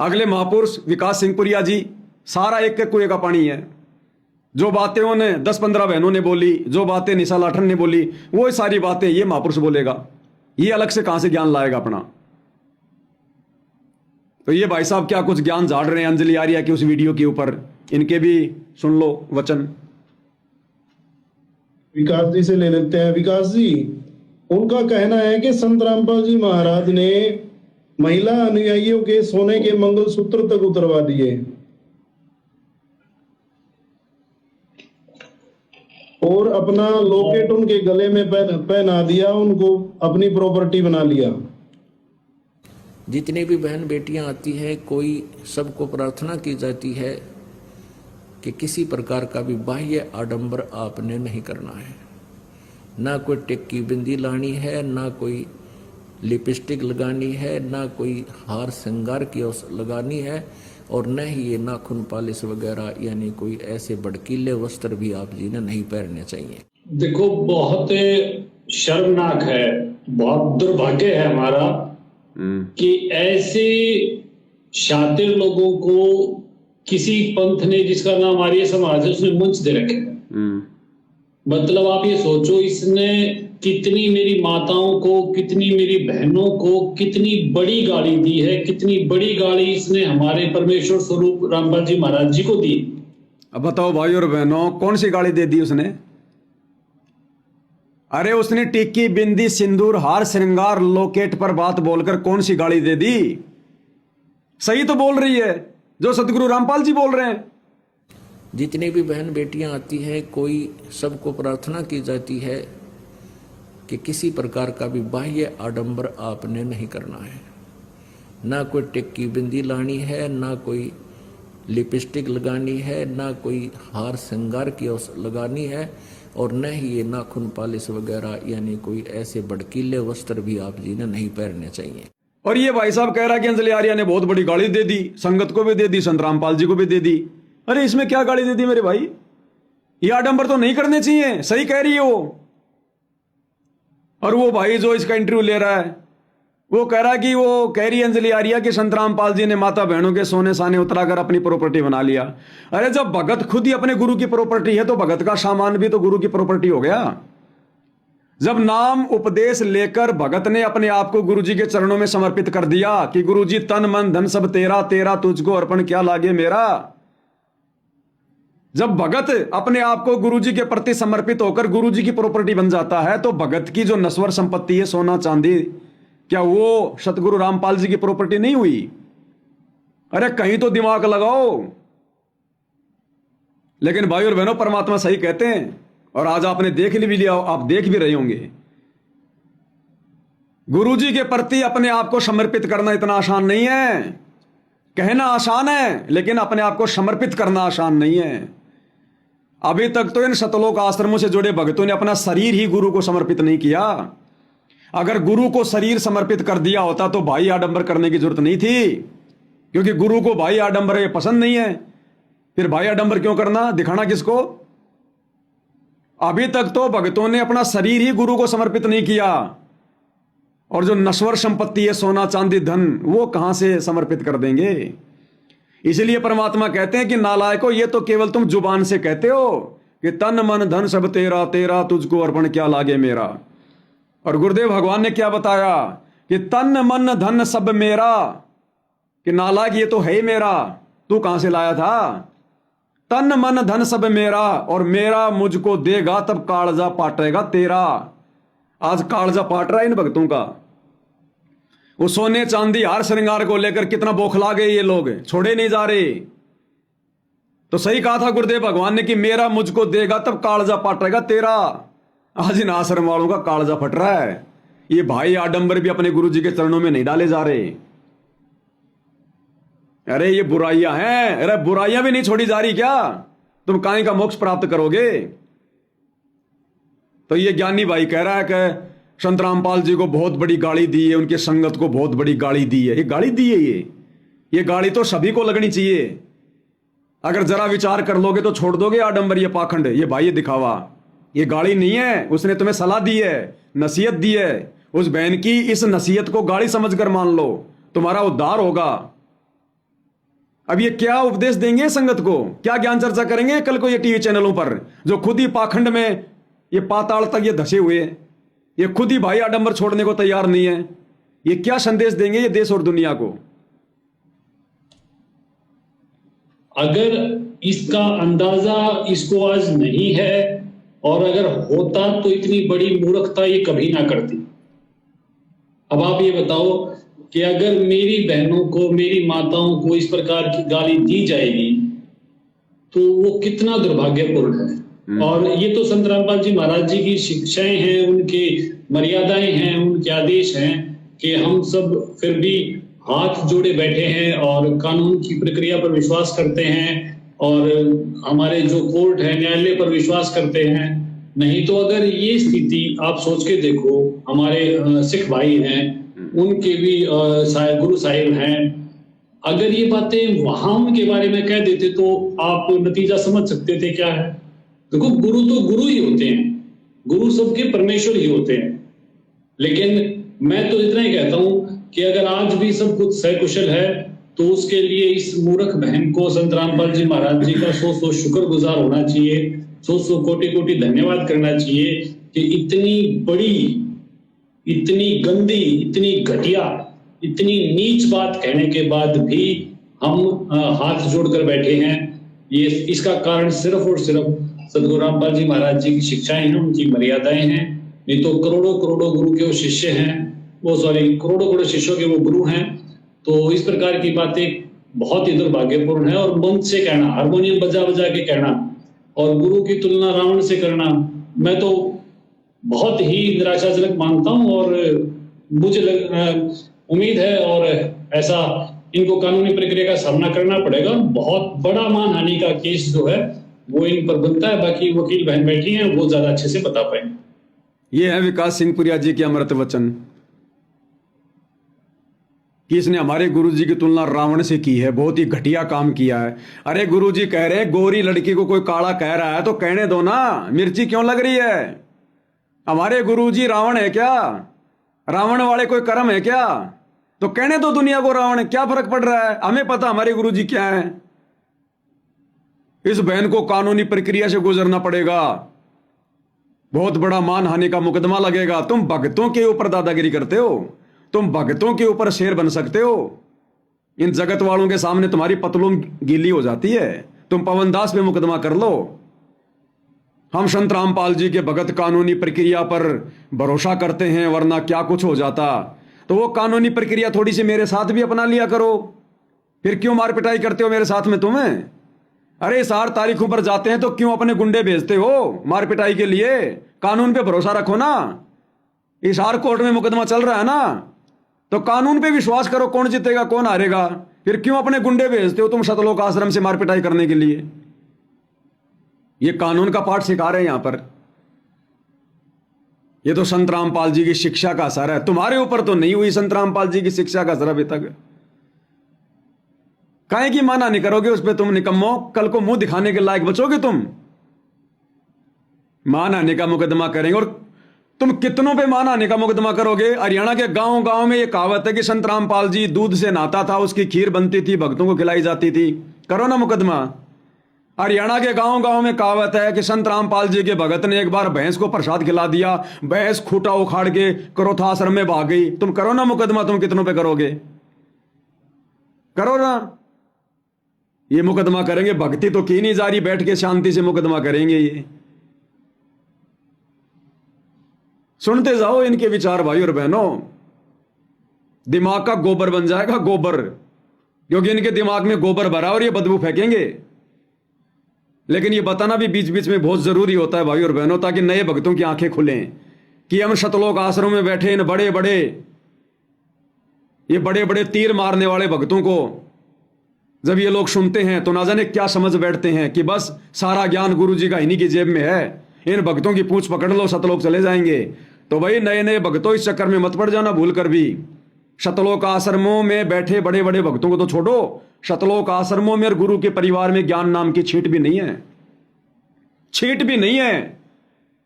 अगले महापुरुष विकास सिंह पुरिया जी, सारा एक एक कुएं का पानी है। जो बातें उन्होंने 10-15 बहनों ने बोली, जो बातें निशा लाठन ने बोली, वो सारी बातें ये महापुरुष बोलेगा। ये अलग से कहां से ज्ञान लाएगा अपना? तो ये भाई साहब क्या कुछ ज्ञान झाड़ रहे हैं अंजलि आर्या की उस वीडियो के ऊपर, इनके भी सुन लो वचन। विकास जी से ले लेते हैं। विकास जी, उनका कहना है कि संत रामपाल जी महाराज ने महिला अनुयायियों के सोने के मंगलसूत्र तक उतरवा दिए और अपना लॉकेट उनके गले में पहना दिया, उनको अपनी प्रॉपर्टी बना लिया। जितनी भी बहन बेटियां आती है, कोई सबको प्रार्थना की जाती है कि किसी प्रकार का भी बाह्य आडंबर आपने नहीं करना है। ना कोई टिक्की बिंदी लानी है, ना कोई लिपस्टिक लगानी है, ना कोई हार श्रृंगार की लगानी है, और न ही ये नाखून पालिश वगैरह यानी कोई ऐसे भड़कीले वस्त्र भी आप जी ने नहीं पहनने चाहिए। देखो, बहुत शर्मनाक है, बहुत दुर्भाग्य है हमारा कि ऐसे शातिर लोगों को किसी पंथ ने, जिसका नाम आर्य समाज है, उसने मंच दे रखे है। मतलब आप ये सोचो, इसने कितनी मेरी माताओं को, कितनी मेरी बहनों को कितनी बड़ी गाली दी है, कितनी बड़ी गाली इसने हमारे परमेश्वर स्वरूप रामपाल जी महाराज जी को दी। अब बताओ भाई और बहनों, कौन सी गाली दे दी उसने? अरे उसने टिक्की बिंदी सिंदूर हार श्रृंगार लॉकेट पर बात बोलकर कौन सी गाली दे दी? सही तो बोल रही है जो सदगुरु रामपाल जी बोल रहे हैं। जितनी भी बहन बेटियां आती है, कोई सबको प्रार्थना की जाती है कि किसी प्रकार का भी बाह्य आडंबर आपने नहीं करना है। ना कोई टिक्की बिंदी लानी है, ना कोई लिपस्टिक लगानी है, ना कोई हार श्रृंगार की लगानी है, और न ही ये नाखून पालिश वगैरह यानी कोई ऐसे भड़कीले वस्त्र भी आप जी ने नहीं पहनने चाहिए। और ये भाई साहब कह रहा कि अंजलि आर्या ने बहुत बड़ी गाली दे दी, संगत को भी दे दी, संत रामपाल जी को भी दे दी। अरे इसमें क्या गाली दे दी मेरे भाई? ये आडंबर तो नहीं करने चाहिए, सही कह रही है वो। और वो भाई जो इसका इंटरव्यू ले रहा है, वो कह रहा है कि वो कह रही अंजलि आर्या कि संत रामपाल जी ने माता बहनों के सोने साने उतराकर अपनी प्रॉपर्टी बना लिया। अरे जब भगत खुद ही अपने गुरु की प्रॉपर्टी है तो भगत का सामान भी तो गुरु की प्रॉपर्टी हो गया। जब नाम उपदेश लेकर भगत ने अपने आप को गुरु जी के चरणों में समर्पित कर दिया कि गुरु जी तन मन धन सब तेरा, तेरा तुझको अर्पण क्या लागे मेरा। जब भगत अपने आप को गुरु जी के प्रति समर्पित होकर गुरु जी की प्रॉपर्टी बन जाता है तो भगत की जो नश्वर संपत्ति है, सोना चांदी, क्या वो सतगुरु रामपाल जी की प्रॉपर्टी नहीं हुई? अरे कहीं तो दिमाग लगाओ। लेकिन भाई और बहनों, परमात्मा सही कहते हैं, और आज आपने देख भी लिया, आप देख भी रहे होंगे। गुरु जी के प्रति अपने आप को समर्पित करना इतना आसान नहीं है। कहना आसान है, लेकिन अपने आप को समर्पित करना आसान नहीं है। अभी तक तो इन सतलोक आश्रमों से जुड़े भक्तों ने अपना शरीर ही गुरु को समर्पित नहीं किया। अगर गुरु को शरीर समर्पित कर दिया होता तो भाई आडंबर करने की जरूरत नहीं थी, क्योंकि गुरु को भाई आडंबर ये पसंद नहीं है। फिर भाई आडंबर क्यों करना, दिखाना किसको? अभी तक तो भक्तों ने अपना शरीर ही गुरु को समर्पित नहीं किया, और जो नश्वर संपत्ति है, सोना चांदी धन, वो कहां से समर्पित कर देंगे? इसलिए परमात्मा कहते हैं कि नालायको, ये तो केवल तुम जुबान से कहते हो कि तन मन धन सब तेरा, तेरा तुझको अर्पण क्या लागे मेरा। और गुरुदेव भगवान ने क्या बताया कि तन मन धन सब मेरा, कि नालायक ये तो है ही मेरा, तू कहां से लाया था? तन मन धन सब मेरा, और मेरा मुझको देगा तब कालजा पाटेगा तेरा। आज कालजा पाट रहा है इन भक्तों का। वो सोने चांदी हार श्रृंगार को लेकर कितना बौखला गए ये लोग, छोड़े नहीं जा रहे। तो सही कहा था गुरुदेव भगवान ने कि मेरा मुझको देगा तब कालजा पाटेगा तेरा। आज इन आश्रम वालों का कालजा फट रहा है। ये भाई आडंबर भी अपने गुरु जी के चरणों में नहीं डाले जा रहे। अरे ये बुराइयां हैं, अरे बुराइयां भी नहीं छोड़ी जा रही क्या? तुम काहे का मोक्ष प्राप्त करोगे? तो ये ज्ञानी भाई कह रहा है कि संत रामपाल जी को बहुत बड़ी गाली दी है, उनके संगत को बहुत बड़ी गाली दी है। ये गाली दी है, ये गाली तो सभी को लगनी चाहिए। अगर जरा विचार कर लोगे तो छोड़ दोगे आडंबर, ये पाखंड, ये भाई ये दिखावा। ये गाली नहीं है, उसने तुम्हें सलाह दी है, नसीहत दी है। उस बहन की इस नसीहत को गाली समझकर मान लो, तुम्हारा उद्धार होगा। अब ये क्या उपदेश देंगे संगत को, क्या ज्ञान चर्चा करेंगे कल को ये टीवी चैनलों पर, जो खुद ही पाखंड में ये पाताल तक ये धसे हुए, ये खुद ही भाई आडंबर छोड़ने को तैयार नहीं है। ये क्या संदेश देंगे ये देश और दुनिया को? अगर इसका अंदाजा इसको आज नहीं है, और अगर होता तो इतनी बड़ी मूर्खता ये कभी ना करती। अब आप ये बताओ कि अगर मेरी बहनों को, मेरी माताओं को इस प्रकार की गाली दी जाएगी तो वो कितना दुर्भाग्यपूर्ण है। और ये तो संत रामपाल जी महाराज जी की शिक्षाएं हैं, उनकी मर्यादाएं हैं, उनके आदेश हैं कि हम सब फिर भी हाथ जोड़े बैठे हैं और कानून की प्रक्रिया पर विश्वास करते हैं और हमारे जो कोर्ट है, न्यायालय पर विश्वास करते हैं। नहीं तो अगर ये स्थिति आप सोच के देखो, हमारे सिख भाई हैं, उनके भी गुरु साहिब हैं, अगर ये बातें वहां उनके बारे में कह देते तो आप नतीजा समझ सकते थे क्या है। देखो, गुरु तो गुरु ही होते हैं, गुरु सबके परमेश्वर ही होते हैं। लेकिन मैं तो इतना ही कहता हूं कि अगर आज भी सब कुछ सकुशल है तो उसके लिए इस मूर्ख बहन को संत रामपाल जी महाराज जी का 100 शुक्रगुजार होना चाहिए, 100 कोटि धन्यवाद करना चाहिए कि इतनी बड़ी, इतनी गंदी, इतनी घटिया, इतनी नीच बात कहने के बाद भी हम हाथ जोड़कर बैठे हैं। ये इसका कारण सिर्फ और सिर्फ सदगुरु रामपाल जी महाराज जी की शिक्षाएं हैं, उनकी मर्यादाएं हैं। नहीं तो करोड़ों करोड़ों गुरु के वो शिष्य हैं, करोड़ों करोड़ों शिष्यों के वो गुरु हैं। तो इस प्रकार की बातें बहुत ही दुर्भाग्यपूर्ण है। और मंच से कहना, हारमोनियम बजा बजा के कहना और गुरु की तुलना रावण से करना, मैं तो बहुत ही निराशाजनक मानता हूं। और मुझे उम्मीद है और ऐसा इनको कानूनी प्रक्रिया का सामना करना पड़ेगा। बहुत बड़ा मानहानि का केस जो है वो इन पर बनता है। बाकी वकील बहन बैठी हैं, वो ज्यादा अच्छे से बता पाएंगे। ये है विकास सिंह पुरिया जी के अमृत वचन कि इसने हमारे गुरुजी की तुलना रावण से की है, बहुत ही घटिया काम किया है। अरे गुरुजी कह रहे हैं गोरी लड़की को कोई काला कह रहा है तो कहने दो ना, मिर्ची क्यों लग रही है? हमारे गुरुजी रावण है क्या? रावण वाले कोई कर्म है क्या? तो कहने दो दुनिया को रावण, क्या फर्क पड़ रहा है? हमें पता हमारे गुरुजी क्या है। इस बहन को कानूनी प्रक्रिया से गुजरना पड़ेगा, बहुत बड़ा मानहानि का मुकदमा लगेगा। तुम भक्तों के ऊपर दादागिरी करते हो, तुम भक्तों के ऊपर शेर बन सकते हो, इन जगत वालों के सामने तुम्हारी पतलून गीली हो जाती है। तुम पवन दास पे मुकदमा कर लो। हम संत रामपाल जी के भगत कानूनी प्रक्रिया पर भरोसा करते हैं, वरना क्या कुछ हो जाता। तो वो कानूनी प्रक्रिया थोड़ी सी मेरे साथ भी अपना लिया करो। फिर क्यों मार पिटाई करते हो मेरे साथ में तुम्हें? अरे इस 8 तारीखों पर जाते हैं तो क्यों अपने गुंडे भेजते हो मार पिटाई के लिए? कानून पे भरोसा रखो ना। इस हार कोर्ट में मुकदमा चल रहा है ना, तो कानून पे विश्वास करो, कौन जीतेगा कौन हारेगा। फिर क्यों अपने गुंडे भेजते हो तुम सतलोक आश्रम से मार पिटाई करने के लिए? ये कानून का पाठ सिखा रहे हैं यहां पर। ये तो संत रामपाल जी की शिक्षा का असर है, तुम्हारे ऊपर तो नहीं हुई संत रामपाल जी की शिक्षा का असर अभी तक। काहे की माना नहीं करोगे उस पर? तुम निकम्मो, कल को मुंह दिखाने के लायक बचोगे तुम? मानहानि का मुकदमा करेंगे, और तुम कितनों पे मानहानि का मुकदमा करोगे? हरियाणा के गांव गांव में ये कहावत है कि संत रामपाल जी दूध से नहाता था, उसकी खीर बनती थी, भक्तों को खिलाई जाती थी। करो ना मुकदमा। हरियाणा के गांव गांव में कहावत है कि संत रामपाल जी के भगत ने एक बार भैंस को प्रसाद खिला दिया, भैंस खूटा उखाड़ के क्रोथा आश्रम में भाग गई। तुम करो ना मुकदमा। तुम कितनों पे करोगे? करो ना। ये मुकदमा करेंगे, भक्ति तो की नहीं जा रही, बैठ के शांति से मुकदमा करेंगे। ये सुनते जाओ इनके विचार भाई और बहनों, दिमाग का गोबर बन जाएगा, गोबर, क्योंकि इनके दिमाग में गोबर भरा और ये बदबू फेंकेंगे। लेकिन ये बताना भी बीच बीच में बहुत जरूरी होता है भाई और बहनों, ताकि नए भक्तों की आंखें खुलें कि हम सतलोक आश्रम में बैठे इन बड़े बड़े तीर मारने वाले भक्तों को जब ये लोग सुनते हैं तो ना जाने क्या समझ बैठते हैं कि बस सारा ज्ञान गुरु जी का इन्हीं की जेब में है, इन भक्तों की पूंछ पकड़ लो सतलोक चले जाएंगे। तो भाई नए नए भक्तों, इस चक्कर में मत पड़ जाना भूल कर भी। सतलोक आश्रमों में बैठे बड़े बड़े भक्तों को तो छोड़ो, सतलोक आश्रमों में और गुरु के परिवार में ज्ञान नाम की छींट भी नहीं है, छींट भी नहीं है।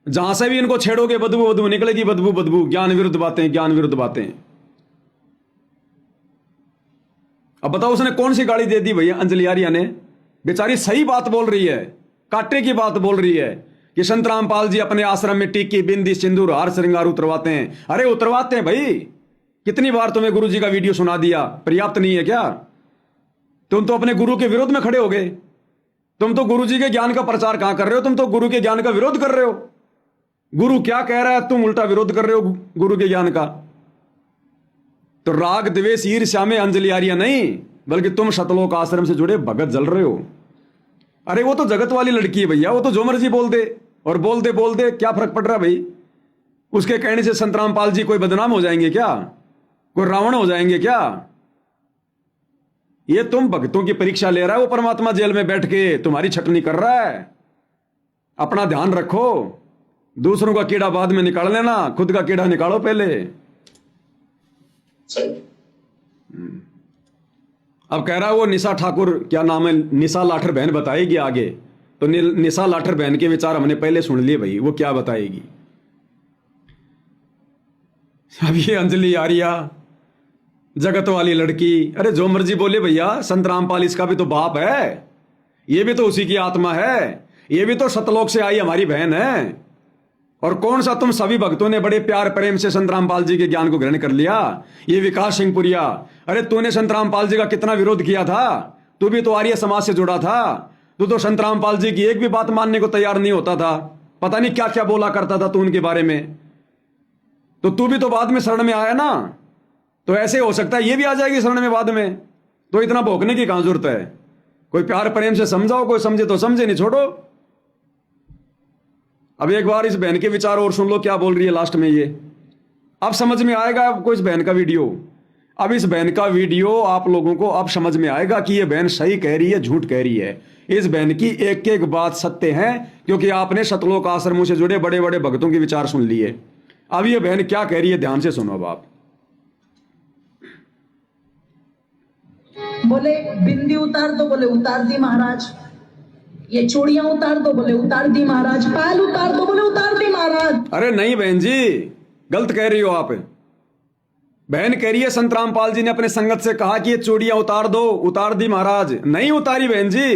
जहां से भी इनको छेड़ोगे बदबू बदबू निकलेगी, बदबू बदबू, ज्ञान विरुद्ध बातें, ज्ञान विरुद्ध बातें। अब बताओ उसने कौन सी गाली दे दी भैया अंजलि आर्या ने? बेचारी सही बात बोल रही है, काटे की बात बोल रही है कि संत रामपाल जी अपने आश्रम में टिक्की बिंदी सिंदूर हार श्रृंगार उतरवाते हैं। अरे उतरवाते हैं भाई, कितनी बार तुम्हें गुरु जी का वीडियो सुना दिया, पर्याप्त नहीं है क्या? तुम तो अपने गुरु के विरोध में खड़े हो गए। तुम तो गुरु जी के ज्ञान का प्रचार कहां कर रहे हो, तुम तो गुरु के ज्ञान का विरोध कर रहे हो। गुरु क्या कह रहा है, तुम उल्टा विरोध कर रहे हो गुरु के ज्ञान का। तो राग द्वेष ईर्ष्या में अंजलि आर्या नहीं, बल्कि तुम सतलोक आश्रम से जुड़े भगत जल रहे हो। अरे वो तो जगत वाली लड़की है भैया, वो तो जो मर्जी बोल दे, और बोल दे क्या फर्क पड़ रहा है भाई? उसके कहने से संत रामपाल जी कोई बदनाम हो जाएंगे क्या? कोई रावण हो जाएंगे क्या? ये तुम भक्तों की परीक्षा ले रहा है, वो परमात्मा जेल में बैठ के तुम्हारी छटनी कर रहा है। अपना ध्यान रखो, दूसरों का कीड़ा बाद में निकाल लेना, खुद का कीड़ा निकालो पहले। सही। अब कह रहा है वो निशा ठाकुर, क्या नाम है, निशा लाठर बहन बताएगी आगे। तो निशा लाठर बहन के विचार हमने पहले सुन लिए भाई, वो क्या बताएगी। अब ये अंजलि आर्या जगत वाली लड़की, अरे जो मर्जी बोले भैया, संत रामपाल इसका भी तो बाप है, ये भी तो उसी की आत्मा है, ये भी तो सतलोक से आई हमारी बहन है। और कौन सा तुम सभी भक्तों ने बड़े प्यार प्रेम से संत रामपाल जी के ज्ञान को ग्रहण कर लिया। ये विकास सिंह पुरिया, अरे तूने संत रामपाल जी का कितना विरोध किया था, तू भी तो आर्य समाज से जुड़ा था, तू तो संत रामपाल जी की एक भी बात मानने को तैयार नहीं होता था, पता नहीं क्या क्या बोला करता था तू उनके बारे में। तो तू भी तो बाद में शरण में आया ना, तो ऐसे हो सकता है ये भी आ जाएगी शरण में बाद में। तो इतना भोंकने की कहां जरूरत है? कोई प्यार प्रेम से समझाओ, कोई समझे तो समझे, नहीं छोड़ो। अब एक बार इस बहन के विचार और सुन लो क्या बोल रही है लास्ट में। ये अब समझ में आएगा आपको इस बहन का वीडियो। अब इस बहन का वीडियो आप लोगों को अब समझ में आएगा कि ये बहन सही कह रही है, झूठ कह रही है। इस बहन की एक एक बात सत्य है, क्योंकि आपने सतलोक आश्रमों से जुड़े बड़े बड़े भक्तों के विचार सुन लिए। अब ये बहन क्या कह रही है, ध्यान से सुनो। अब आप बोले बिंदी उतार दो, बोले उतार दी महाराज। ये चूड़ियां उतार दो, बोले उतार दी महाराज। पायल उतार दो, बोले उतार दी महाराज। अरे नहीं बहन जी, गलत कह रही हो आप। बहन कह रही है संत रामपाल जी ने अपने संगत से कहा कि ये चूड़ियां उतार दो, उतार दी महाराज। नहीं उतारी बहन जी।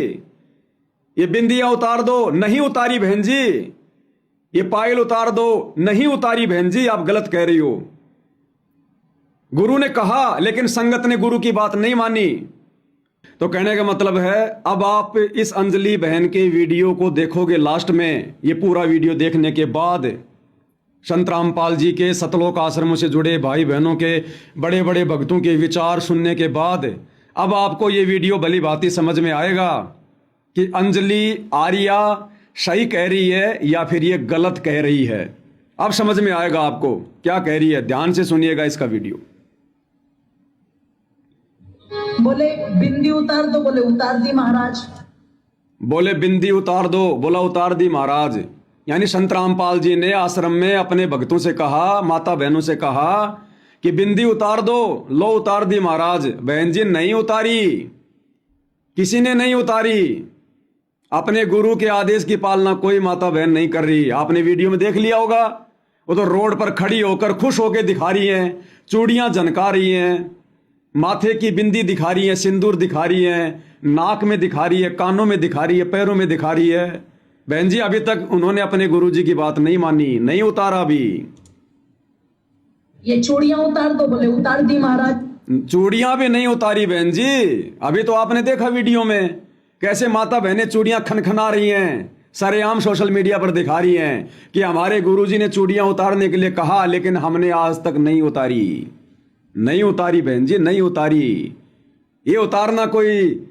ये बिंदियां उतार दो, नहीं उतारी बहन जी। ये पायल उतार दो, नहीं उतारी बहन जी। आप गलत कह रही हो। गुरु ने कहा, लेकिन संगत ने गुरु की बात नहीं मानी। तो कहने का मतलब है, अब आप इस अंजलि बहन के वीडियो को देखोगे लास्ट में, ये पूरा वीडियो देखने के बाद संत रामपाल जी के सतलोक आश्रमों से जुड़े भाई बहनों के बड़े बड़े भक्तों के विचार सुनने के बाद अब आपको ये वीडियो भली भांति समझ में आएगा कि अंजलि आर्या सही कह रही है या फिर ये गलत कह रही है। अब समझ में आएगा आपको क्या कह रही है। ध्यान से सुनिएगा इसका वीडियो। बोले बिंदी उतार दो, बोले उतार दी महाराज। बोले बिंदी उतार दो, बोला उतार दी महाराज। यानी संत रामपाल जी ने आश्रम में अपने भक्तों से कहा, माता बहनों से कहा कि बिंदी उतार दो, लो उतार दी महाराज। बहन जी नहीं उतारी, किसी ने नहीं उतारी। अपने गुरु के आदेश की पालना कोई माता बहन नहीं कर रही। आपने वीडियो में देख लिया होगा, वो तो रोड पर खड़ी होकर खुश होकर दिखा रही हैं, चूड़ियां झनका रही हैं, माथे की बिंदी दिखा रही है, सिंदूर दिखा रही है, नाक में दिखा रही है, कानों में दिखा रही है, पैरों में दिखा रही है। बहन जी अभी तक उन्होंने अपने गुरुजी की बात नहीं मानी, नहीं उतारा भी। ये चूड़ियां उतार दो, बोले उतार दी महाराज। चूड़ियां भी नहीं उतारी बहन जी। अभी तो आपने देखा वीडियो में कैसे माता बहनें चूड़ियां खनखना रही हैं, सरेआम सोशल मीडिया पर दिखा रही हैं कि हमारे गुरुजी ने चूड़ियां उतारने के लिए कहा, लेकिन हमने आज तक नहीं उतारी। नहीं उतारी बहन जी, नहीं उतारी। ये उतारना कोई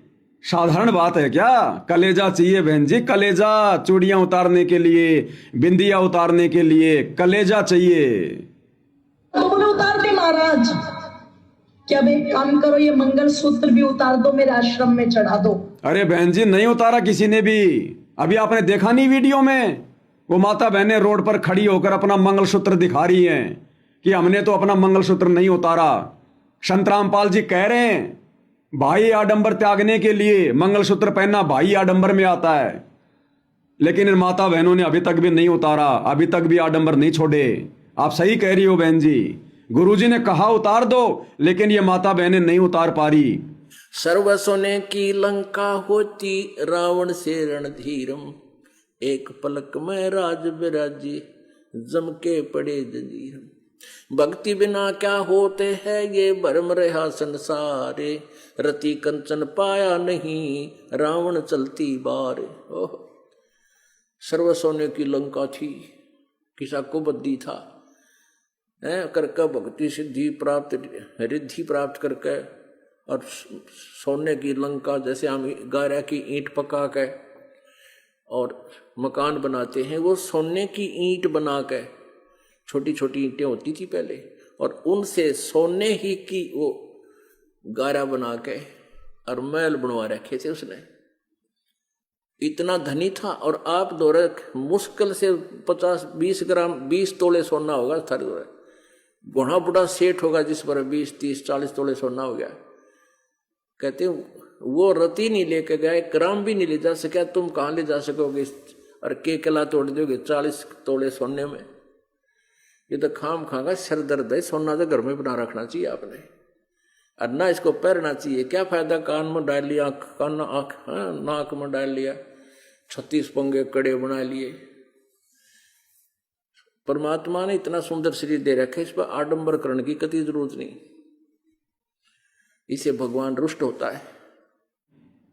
साधारण बात है क्या? कलेजा चाहिए बहन जी, कलेजा। चूड़ियां उतारने के लिए, बिंदियां उतारने के लिए कलेजा चाहिए। तो बोले उतार दी महाराज। क्या अब एक काम करो, ये मंगलसूत्र भी उतार दो, मेरे आश्रम में चढ़ा दो। अरे बहन जी नहीं उतारा किसी ने भी। अभी आपने देखा नहीं वीडियो में, वो माता बहनें रोड पर खड़ी होकर अपना मंगलसूत्र दिखा रही हैं कि हमने तो अपना मंगलसूत्र नहीं उतारा। संत रामपाल जी कह रहे हैं भाई आडंबर त्यागने के लिए मंगलसूत्र पहनना भाई आडंबर में आता है, लेकिन इन माता बहनों ने अभी तक भी नहीं उतारा, अभी तक भी आडंबर नहीं छोड़े। आप सही कह रही हो बहन जी, गुरुजी ने कहा उतार दो, लेकिन ये माता बहनें नहीं उतार पा रही। सर्व सोने की लंका होती, रावण से रणधीरम, एक पलक में राज बिराजी, जम के पड़े जंजीर। भक्ति बिना क्या होते हैं ये भरम रहा संसारे, रति कंचन पाया नहीं, रावण चलती बार। ओह, सर्व सोने की लंका थी, किसा को बद्दी था, करके भक्ति सिद्धि प्राप्त, रिद्धि प्राप्त करके, और सोने की लंका जैसे हम गारा की ईंट पका के और मकान बनाते हैं, वो सोने की ईंट बना के, छोटी छोटी ईंटें होती थी पहले, और उनसे सोने ही की वो गारा बना के और महल बनवा रखे थे उसने। इतना धनी था। और आप दौरे मुश्किल से 50-20 ग्राम 20 तोले सोना होगा थारे दौरे, बड़ा बड़ा सेठ होगा जिस पर 20-30-40 तोले सोना हो गया। कहते वो रति नहीं लेके गए, ग्राम भी नहीं ले जा सके, तुम कहाँ ले जा सकोगे और के कला तोड़ दोगे 40 तोले सोने में। ये तो खाम खागा सर दर्द है, सोना तो घर में बना रखना चाहिए आपने, और ना इसको पहनना चाहिए। क्या फायदा कान में डाल लिया, कान आँख नाक में डाल लिया, 36 पंगे कड़े बना लिए। परमात्मा ने इतना सुंदर शरीर दे रखा है, इस पर आडंबर करने की कतई जरूरत नहीं, इसे भगवान रुष्ट होता है।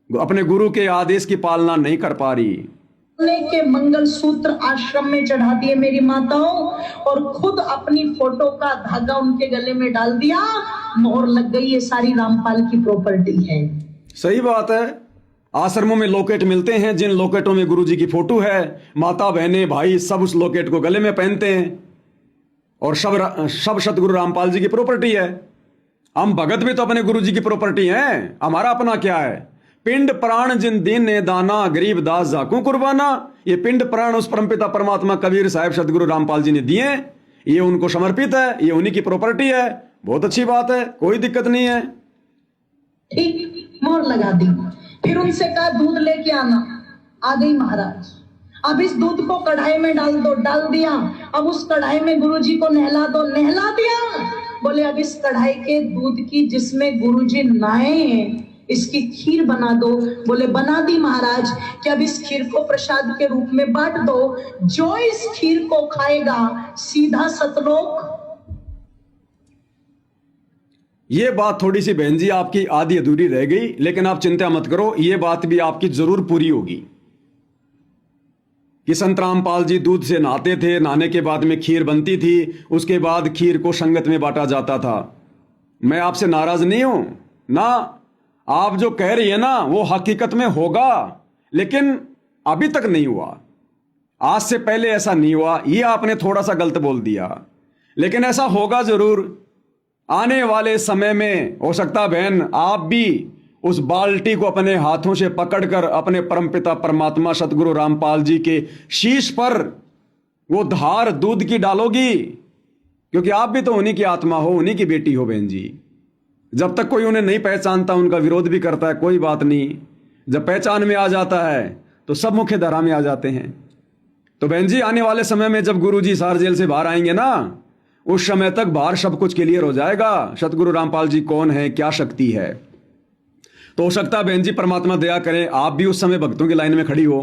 अपने गुरु के आदेश की पालना नहीं कर पा रही। के मंगल सूत्र आश्रम में चढ़ा दिए मेरी माताओं, और खुद अपनी फोटो का धागा उनके गले में डाल दिया, मोहर लग गई, ये सारी रामपाल की प्रॉपर्टी है। सही बात है। आश्रमों में लॉकेट मिलते हैं, जिन लॉकेटों में गुरुजी की फोटो है, माता बहनें भाई सब उस लॉकेट को गले में पहनते हैं, और सब सतगुरु रामपाल जी की प्रॉपर्टी है। हम भगत भी तो अपने गुरुजी की प्रॉपर्टी हैं, हमारा अपना क्या है? पिंड प्राण जिन दीन ने दाना, गरीब दास जाकू कुर्बाना। ये पिंड प्राण उस परमपिता परमात्मा कबीर साहब सतगुरु रामपाल जी ने दिए, ये उनको समर्पित है, ये उन्हीं की प्रॉपर्टी है। बहुत अच्छी बात है, कोई दिक्कत नहीं है। ठीक, मोहर लगा दी। फिर उनसे कहा दूध लेके आना, आ गई महाराज। अब इस दूध को कढ़ाई में डाल दो, डाल दिया। अब उस कढ़ाई में गुरुजी को नहला दो, नहला दिया। बोले अब इस कढ़ाई के दूध की जिसमें गुरुजी नहाए, इसकी खीर बना दो। बोले बना दी महाराज। कि अब इस खीर को प्रसाद के रूप में बांट दो, जो इस खीर को खाएगा सीधा सतलोक। ये बात थोड़ी सी बहन जी आपकी आधी अधूरी रह गई, लेकिन आप चिंता मत करो, ये बात भी आपकी जरूर पूरी होगी। कि संत रामपाल जी दूध से नहाते थे, नहाने के बाद में खीर बनती थी, उसके बाद खीर को संगत में बांटा जाता था। मैं आपसे नाराज नहीं हूं ना, आप जो कह रही है ना वो हकीकत में होगा, लेकिन अभी तक नहीं हुआ। आज से पहले ऐसा नहीं हुआ, ये आपने थोड़ा सा गलत बोल दिया, लेकिन ऐसा होगा जरूर। आने वाले समय में हो सकता बहन आप भी उस बाल्टी को अपने हाथों से पकड़कर अपने परमपिता परमात्मा सतगुरु रामपाल जी के शीश पर वो धार दूध की डालोगी, क्योंकि आप भी तो उन्हीं की आत्मा हो, उन्हीं की बेटी हो बहन जी। जब तक कोई उन्हें नहीं पहचानता, उनका विरोध भी करता है, कोई बात नहीं। जब पहचान में आ जाता है तो सब मुख्य धारा में आ जाते हैं। तो बहन जी आने वाले समय में जब गुरु जी हिसार जेल से बाहर आएंगे ना, उस समय तक बाहर सब कुछ क्लियर हो जाएगा, सतगुरु रामपाल जी कौन है, क्या शक्ति है। तो हो सकता है बहन जी परमात्मा दया करे आप भी उस समय भक्तों की लाइन में खड़ी हो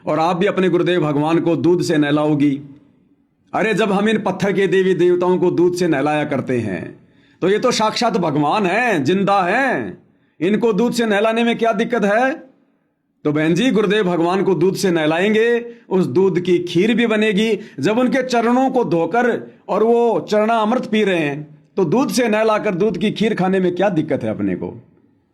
और आप भी अपने गुरुदेव भगवान को दूध से नहलाओगी। अरे जब हम इन पत्थर के देवी देवताओं को दूध से नहलाया करते हैं तो ये तो साक्षात भगवान हैं, जिंदा हैं, इनको दूध से नहलाने में क्या दिक्कत है। तो बहन जी गुरुदेव भगवान को दूध से नहलाएंगे, उस दूध की खीर भी बनेगी। जब उनके चरणों को धोकर और वो चरणा अमृत पी रहे हैं तो दूध से नहलाकर दूध की खीर खाने में क्या दिक्कत है अपने को।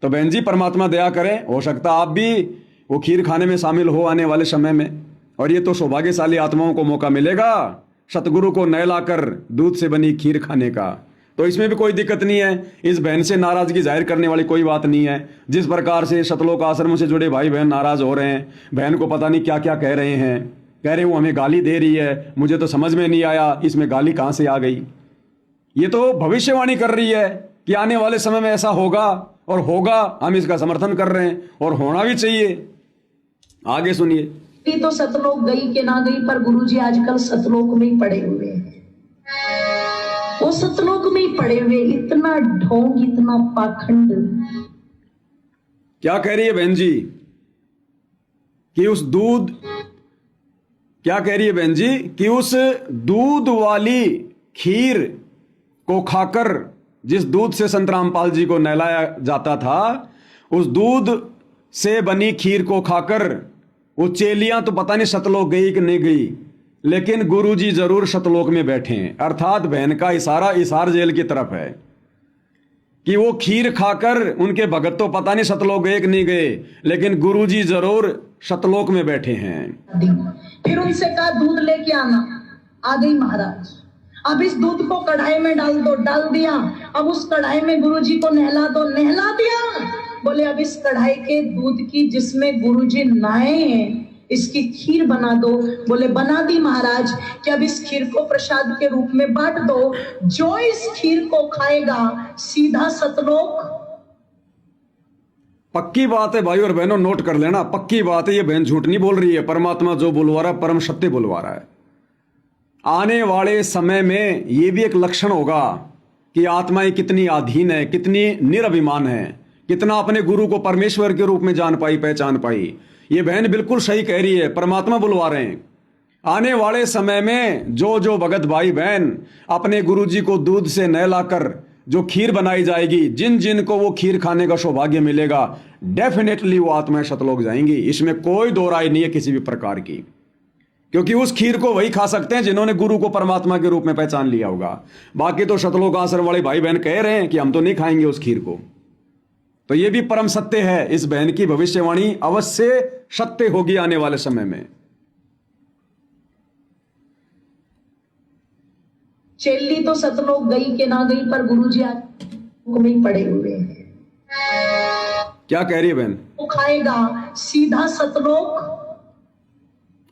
तो बहन जी परमात्मा दया करें, हो सकता आप भी वो खीर खाने में शामिल हो आने वाले समय में, और ये तो सौभाग्यशाली आत्माओं को मौका मिलेगा सतगुरु को नहलाकर दूध से बनी खीर खाने का। तो इसमें भी कोई दिक्कत नहीं है, इस बहन से नाराजगी जाहिर करने वाली कोई बात नहीं है। जिस प्रकार से सतलोक आश्रम से जुड़े भाई बहन नाराज हो रहे हैं, बहन को पता नहीं क्या क्या कह रहे हैं, कह रहे वो हमें गाली दे रही है, मुझे तो समझ में नहीं आया इसमें गाली कहाँ से आ गई। ये तो भविष्यवाणी कर रही है कि आने वाले समय में ऐसा होगा और होगा, हम इसका समर्थन कर रहे हैं और होना भी चाहिए। आगे सुनिए। तो सतलोक गई के ना गई, पर गुरुजी आजकल सतलोक में ही पड़े हुए हैं। वो सतलोक में ही पड़े हुए, इतना ढोंग, इतना पाखंड। क्या कह रही है बहन जी कि उस दूध, क्या कह रही है बहन जी कि उस दूध वाली खीर को खाकर, जिस दूध से संत रामपाल जी को नहलाया जाता था, उस दूध से बनी खीर को खाकर वो चेलियां तो पता नहीं सतलोक गई कि नहीं गई, लेकिन गुरुजी जरूर सतलोक में बैठे हैं। अर्थात बहन का इशारा हिसार जेल की तरफ है कि वो खीर खाकर उनके भगत तो पता नहीं सतलोक गए कि नहीं गए, लेकिन गुरुजी जरूर सतलोक में बैठे हैं। फिर उनसे कहा दूध लेके आना। आ गई महाराज। अब इस दूध को कढ़ाई में डाल दो। डाल दिया। अब उस कढ़ाई में गुरुजी को नहला दो। नहला दिया। बोले अब इस कढ़ाई के दूध की जिसमें गुरुजी नहाए हैं, इसकी खीर बना दो। बोले बना दी महाराज। कि अब इस खीर को प्रसाद के रूप में बांट दो। जो इस खीर को खाएगा सीधा सतलोक। पक्की बात है भाई और बहनों, नोट कर लेना, पक्की बात है। ये बहन झूठ नहीं बोल रही है। परमात्मा जो बुलवा रहा है परम सत्य बुलवा रहा है। आने वाले समय में ये भी एक लक्षण होगा कि आत्माएं कितनी अधीन है, कितनी निरभिमान है, कितना अपने गुरु को परमेश्वर के रूप में जान पाई, पहचान पाई। ये बहन बिल्कुल सही कह रही है, परमात्मा बुलवा रहे हैं। आने वाले समय में जो जो भगत भाई बहन अपने गुरुजी को दूध से नहलाकर जो खीर बनाई जाएगी, जिन जिन को वो खीर खाने का सौभाग्य मिलेगा, डेफिनेटली वो आत्माएं सतलोक जाएंगी। इसमें कोई दो राय नहीं है किसी भी प्रकार की, क्योंकि उस खीर को वही खा सकते हैं जिन्होंने गुरु को परमात्मा के रूप में पहचान लिया होगा। बाकी तो सतलोक आश्रम वाले भाई बहन कह रहे हैं कि हम तो नहीं खाएंगे उस खीर को। तो ये भी परम सत्य है। इस बहन की भविष्यवाणी अवश्य सत्य होगी आने वाले समय में। चेली तो सतलोक गई के ना गई, पर गुरुजी आज में पड़े हुए हैं। क्या कह रही है बहन? वो खाएगा सीधा सतलोक।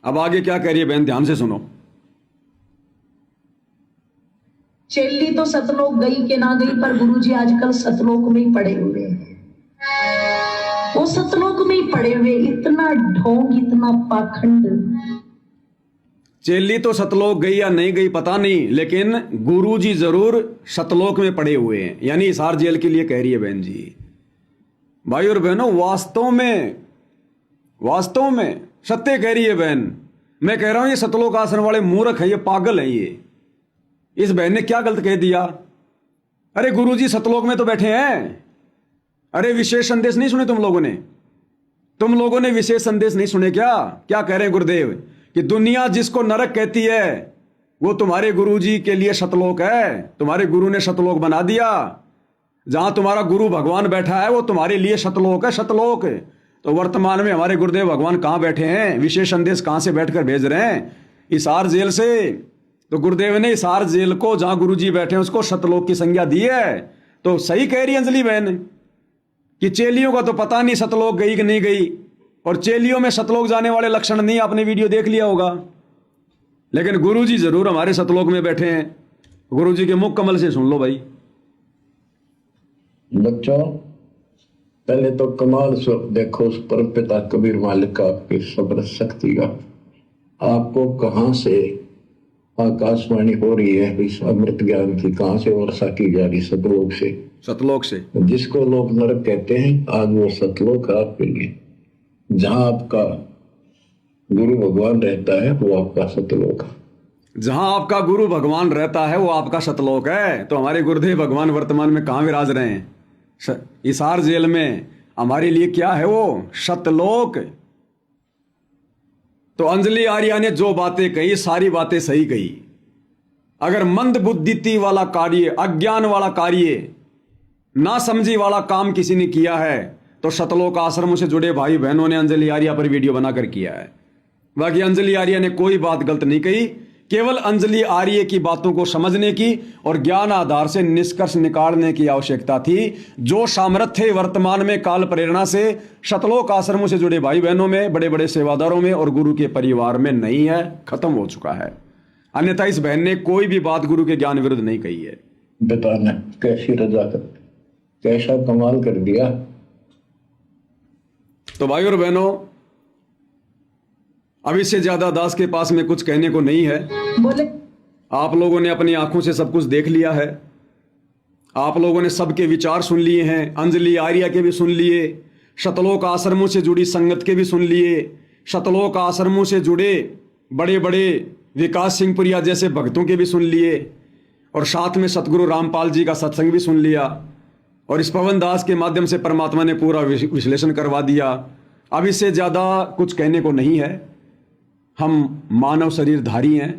अब आगे क्या कह रही है बहन, ध्यान से सुनो। चेली तो सतलोक गई के ना गई, पर गुरुजी आजकल सतलोक में ही पड़े हुए हैं। वो सतलोक में ही पड़े हुए। इतना ढोंग, इतना पाखंड। चेली तो सतलोक गई या नहीं गई पता नहीं, लेकिन गुरुजी जरूर सतलोक में पड़े हुए हैं। यानी हिसार जेल के लिए कह रही है बहन जी। भाई और बहनों, वास्तव में सत्य कह रही है बहन। मैं कह रहा हूं ये सतलोक आश्रम वाले मूर्ख हैं, ये पागल हैं। ये इस बहन ने क्या गलत कह दिया? अरे गुरुजी सतलोक में तो बैठे हैं। अरे विशेष संदेश नहीं सुने तुम लोगों ने विशेष संदेश नहीं सुने क्या? क्या कह रहे हैं गुरुदेव कि दुनिया जिसको नरक कहती है वो तुम्हारे गुरुजी के लिए सतलोक है। तुम्हारे गुरु ने सतलोक बना दिया। जहां तुम्हारा गुरु भगवान बैठा है वो तुम्हारे लिए सतलोक है, सतलोक। तो वर्तमान में हमारे गुरुदेव भगवान कहां बैठे हैं? विशेष संदेश कहां से बैठकर भेज रहे हैं? हिसार जेल से। तो गुरुदेव ने हिसार जेल को, जहां गुरुजी बैठे हैं, उसको सतलोक की संज्ञा दी है। तो सही कह रही अंजलि बहन कि चेलियों का तो पता नहीं सतलोक गई कि नहीं गई, और चेलियों में सतलोक जाने वाले लक्षण नहीं। आपने वीडियो देख लिया होगा, लेकिन गुरुजी जरूर हमारे सतलोक में बैठे हैं। गुरुजी के मुख कमल से सुन लो भाई। बच्चों, पहले तो कमाल देखो उस परम पिता कबीर मालिक का, आपकी सब्र शक्ति का। आपको कहां से आकाशवाणी हो रही है इस अमृत ज्ञान की? कहां से वर्षा की जा रही? सतलोक से। जिसको लोग नरक कहते हैं, आज वो सतलोक है आपके लिए। जहां आपका गुरु भगवान रहता है वो आपका सतलोक है। जहां आपका गुरु भगवान रहता है वो आपका सतलोक है। तो हमारे गुरुदेव भगवान वर्तमान में कहां विराज रहे हैं? हिसार जेल में। हमारे लिए क्या है वो? सतलोक। तो अंजलि आर्या ने जो बातें कही, सारी बातें सही कही। अगर मंद बुद्धि वाला कार्य, अज्ञान वाला कार्य, ना समझी वाला काम किसी ने किया है तो सतलोक आश्रम से जुड़े भाई बहनों ने अंजलि आर्या पर वीडियो बनाकर किया है। बाकी अंजलि आर्या ने कोई बात गलत नहीं कही। केवल अंजलि आर्य की बातों को समझने की और ज्ञान आधार से निष्कर्ष निकालने की आवश्यकता थी। जो सामर्थ्य वर्तमान में काल प्रेरणा से सतलोक आश्रमों से जुड़े भाई बहनों में, बड़े बड़े सेवादारों में और गुरु के परिवार में नहीं है, खत्म हो चुका है। अन्यथा इस बहन ने कोई भी बात गुरु के ज्ञान विरुद्ध नहीं कही है। बताना कैसी रजाकत, कैसा कमाल कर दिया। तो भाई और बहनों, अब इससे ज्यादा दास के पास में कुछ कहने को नहीं है। बोले आप लोगों ने अपनी आंखों से सब कुछ देख लिया है। आप लोगों ने सबके विचार सुन लिए हैं। अंजलि आर्या के भी सुन लिए, शतलोक आश्रमों से जुड़ी संगत के भी सुन लिए, शतलोक आश्रमों से जुड़े बड़े बड़े विकास सिंहपुरिया जैसे भक्तों के भी सुन लिए, और साथ में सतगुरु रामपाल जी का सत्संग भी सुन लिया, और इस पवन दास के माध्यम से परमात्मा ने पूरा विश्लेषण करवा दिया। अब इससे ज़्यादा कुछ कहने को नहीं है। हम मानव शरीरधारी हैं,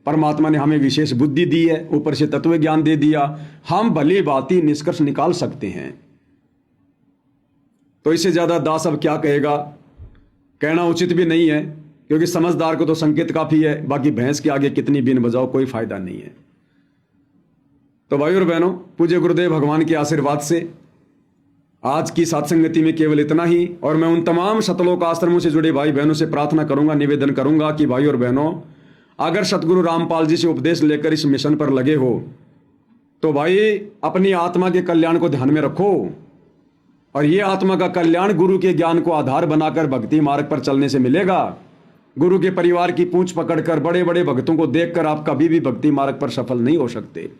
परमात्मा ने हमें विशेष बुद्धि दी है, ऊपर से तत्व ज्ञान दे दिया, हम भली भांति निष्कर्ष निकाल सकते हैं। तो इससे ज़्यादा दास अब क्या कहेगा, कहना उचित भी नहीं है, क्योंकि समझदार को तो संकेत काफ़ी है, बाकी भैंस के आगे कितनी बीन बजाओ कोई फायदा नहीं है। तो भाई और बहनों, पूज्य गुरुदेव भगवान के आशीर्वाद से आज की सत्संगति में केवल इतना ही। और मैं उन तमाम शतलोक आश्रमों से जुड़े भाई बहनों से प्रार्थना करूंगा, निवेदन करूंगा कि भाई और बहनों, अगर सतगुरु रामपाल जी से उपदेश लेकर इस मिशन पर लगे हो तो भाई अपनी आत्मा के कल्याण को ध्यान में रखो, और ये आत्मा का कल्याण गुरु के ज्ञान को आधार बनाकर भक्ति मार्ग पर चलने से मिलेगा। गुरु के परिवार की पूंछ पकड़कर बड़े बड़े भक्तों को देखकर आप कभी भी भक्ति मार्ग पर सफल नहीं हो सकते।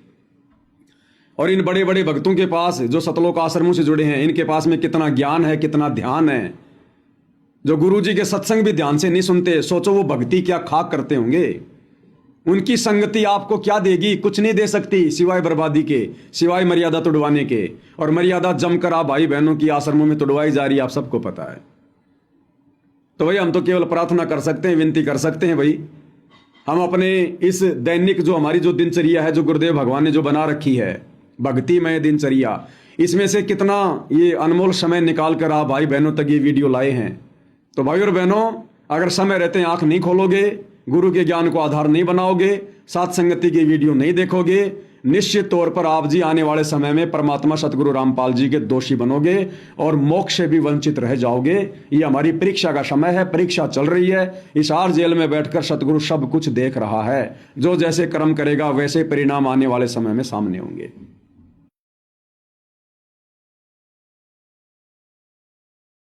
और इन बड़े बड़े भक्तों के पास, जो सतलोक आश्रमों से जुड़े हैं, इनके पास में कितना ज्ञान है, कितना ध्यान है। जो गुरु जी के सत्संग भी ध्यान से नहीं सुनते, सोचो वो भक्ति क्या खाक करते होंगे। उनकी संगति आपको क्या देगी, कुछ नहीं दे सकती सिवाय बर्बादी के, सिवाय मर्यादा तोड़वाने के। और मर्यादा जमकर आप भाई बहनों की आश्रमों में तोड़वाई जा रही है, आप सबको पता है। तो भाई हम तो केवल प्रार्थना कर सकते हैं, विनती कर सकते हैं भाई, हम अपने इस दैनिक जो हमारी जो दिनचर्या है, जो गुरुदेव भगवान ने जो बना रखी है भक्तिमय दिनचर्या, इसमें से कितना ये अनमोल समय निकाल कर आप भाई बहनों तक ये वीडियो लाए हैं। तो भाई और बहनों, अगर समय रहते हैं आंख नहीं खोलोगे, गुरु के ज्ञान को आधार नहीं बनाओगे, साथ संगति की वीडियो नहीं देखोगे, निश्चित तौर पर आप जी आने वाले समय में परमात्मा सतगुरु रामपाल जी के दोषी बनोगे और मोक्ष से भी वंचित रह जाओगे। ये हमारी परीक्षा का समय है, परीक्षा चल रही है। इस आर जेल में बैठकर सतगुरु सब कुछ देख रहा है। जो जैसे कर्म करेगा वैसे परिणाम आने वाले समय में सामने होंगे।